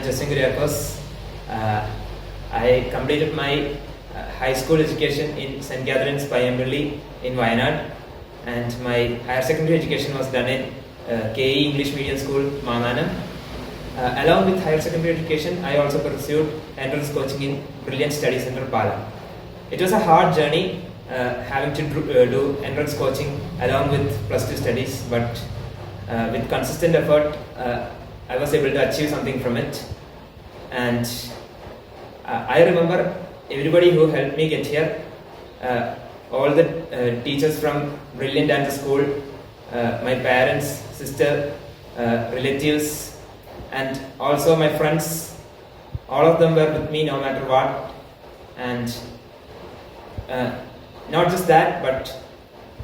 Justin Kuriakos. I completed my high school education in St. Catherine's Payambali in Wayanad, and my higher secondary education was done in KE English Medium School, Mananam. Along with higher secondary education, I also pursued entrance coaching in Brilliant Study Center, Pala. It was a hard journey having to do entrance coaching along with plus 2 studies, but with consistent effort, I was able to achieve something from it. And I remember everybody who helped me get here, all the teachers from Brilliant and the school, my parents, sister, relatives, and also my friends. All of them were with me no matter what. And not just that, but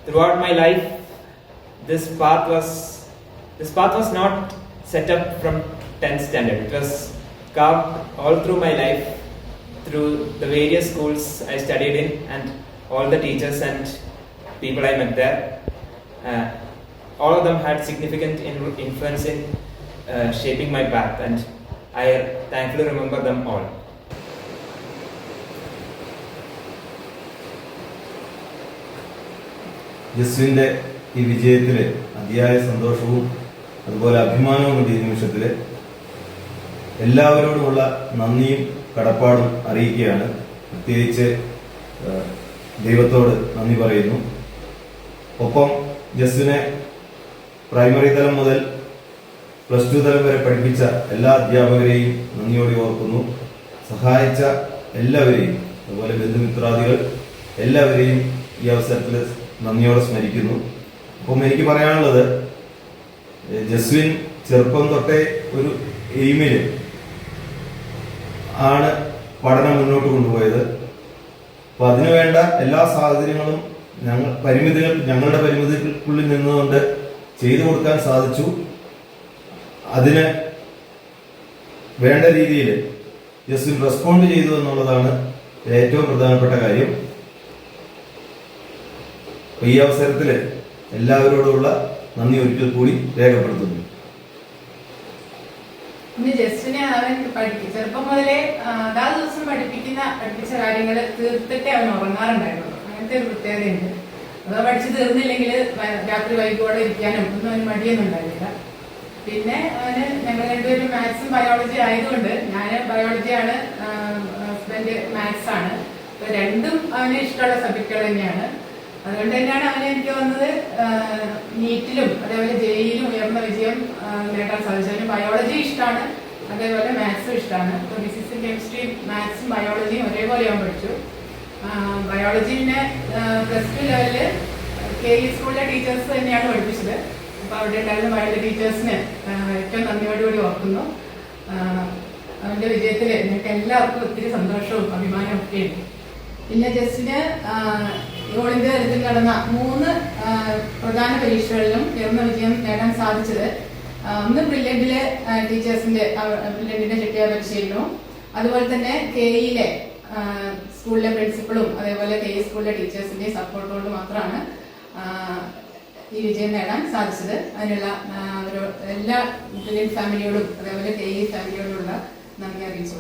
throughout my life, this path was not set up from 10th standard. It was carved all through my life, through the various schools I studied in and all the teachers and people I met there. All of them had significant influence in shaping my path, and I thankfully remember them all. ജസ്വിൻ്റെ ഈ വിജയത്തിൽ അതിയായ സന്തോഷവും അതുപോലെ അഭിമാനവും ഈ നിമിഷത്തിൽ എല്ലാവരോടുമുള്ള നന്ദിയും കടപ്പാടും അറിയിക്കുകയാണ്. പ്രത്യേകിച്ച് ദൈവത്തോട് നന്ദി പറയുന്നു. ഒപ്പം ജസ്വിനെ പ്രൈമറി തലം മുതൽ പ്ലസ് 2 തലം വരെ പഠിപ്പിച്ച എല്ലാ അധ്യാപകരെയും നന്ദിയോടെ ഓർക്കുന്നു. സഹായിച്ച എല്ലാവരെയും, അതുപോലെ ബന്ധുമിത്രാദികൾ എല്ലാവരെയും ഈ അവസരത്തിൽ നന്ദിയോടെ സ്മരിക്കുന്നു. അപ്പം എനിക്ക് പറയാനുള്ളത്, ജസ്വിൻ ചെറുപ്പം തൊട്ടേ ഒരു എയിമിൽ ആണ് പഠനം മുന്നോട്ട് കൊണ്ടുപോയത്. അപ്പൊ അതിനുവേണ്ട എല്ലാ സാഹചര്യങ്ങളും ഞങ്ങളുടെ പരിമിതികൾക്കുള്ളിൽ നിന്നുകൊണ്ട് ചെയ്തു കൊടുക്കാൻ സാധിച്ചു. അതിന് വേണ്ട രീതിയിൽ ജസ്വിൻ റെസ്പോണ്ട് ചെയ്തു എന്നുള്ളതാണ് ഏറ്റവും പ്രധാനപ്പെട്ട കാര്യം. ഈ അവസരത്തിൽ എല്ലാവരോടുമുള്ള നന്ദി ഒരിക്കൽ കൂടി രേഖപ്പെടുത്തുന്നു. ജസ്റ്റിനെ അവൻ ചെറുപ്പം മുതലേ അതാത് ദിവസം പഠിപ്പിച്ച കാര്യങ്ങൾ തീർത്തിട്ടേ അവൻ ഉറങ്ങാറുണ്ടായിരുന്നു. അങ്ങനത്തെ ഒരു പ്രത്യേകതയുണ്ട്. അതോ പഠിച്ചു തീർന്നില്ലെങ്കിൽ രാത്രി വൈകോടെ ഇരിക്കാനും ഒന്നും അവന് മടിയൊന്നും ഉണ്ടായില്ല. പിന്നെ അവന് ഞങ്ങൾ രണ്ടുപേരും മാത്സും ബയോളജി ആയതുകൊണ്ട്, ഞാൻ ബയോളജിയാണ്, ഹസ്ബൻഡ് മാത്സ് ആണ്. രണ്ടും അവന് ഇഷ്ടമുള്ള സബ്ജക്റ്റുകൾ തന്നെയാണ്. അതുകൊണ്ട് തന്നെയാണ് അവന് എനിക്ക് വന്നത് നീറ്റിലും അതേപോലെ ജെയിലും ഉയർന്ന വിജയം നേടാൻ സാധിച്ചത്. അവന് ബയോളജി ഇഷ്ടമാണ്, അതേപോലെ മാത്സും ഇഷ്ടമാണ്. അപ്പോൾ ഫിസിക്സും കെമിസ്ട്രിയും മാത്സും ബയോളജിയും ഒരേപോലെ അവൻ പഠിച്ചു. ബയോളജി പിന്നെ പ്ലസ് 2 ലെവലില് KE സ്കൂളിലെ ടീച്ചേഴ്സ് തന്നെയാണ് പഠിപ്പിച്ചത്. അപ്പോൾ അവിടെ ഉണ്ടായിരുന്ന ബയോളജി ടീച്ചേഴ്സിന് ഏറ്റവും നന്ദിയോടുകൂടി ഓർക്കുന്നു. അവൻ്റെ വിജയത്തിൽ നിങ്ങൾക്ക് എല്ലാവർക്കും ഒത്തിരി സന്തോഷവും അഭിമാനവും ഒക്കെ ഉണ്ട്. പിന്നെ ജസ്റ്റിന് ഓൾ ഇന്ത്യ തലത്തിൽ നടന്ന 3 പ്രധാന പരീക്ഷകളിലും ഉയർന്ന വിജയം നേടാൻ സാധിച്ചത് ഒന്ന് ബ്രില്യന്റിലെ ബ്രില്യന്റിന്റെ ചെട്ടിയാർ പരിശീലനവും, അതുപോലെ തന്നെ KEയിലെ സ്കൂളിലെ പ്രിൻസിപ്പളും അതേപോലെ KE സ്കൂളിലെ ടീച്ചേഴ്സിന്റെയും സപ്പോർട്ട് കൊണ്ട് മാത്രമാണ് ഈ വിജയം നേടാൻ സാധിച്ചത്. അതിനുള്ള എല്ലാ ബ്രില്യന്റ് ഫാമിലിയോടും അതേപോലെ KE ഫാമിലിയോടുള്ള നന്ദി അറിയിച്ചു.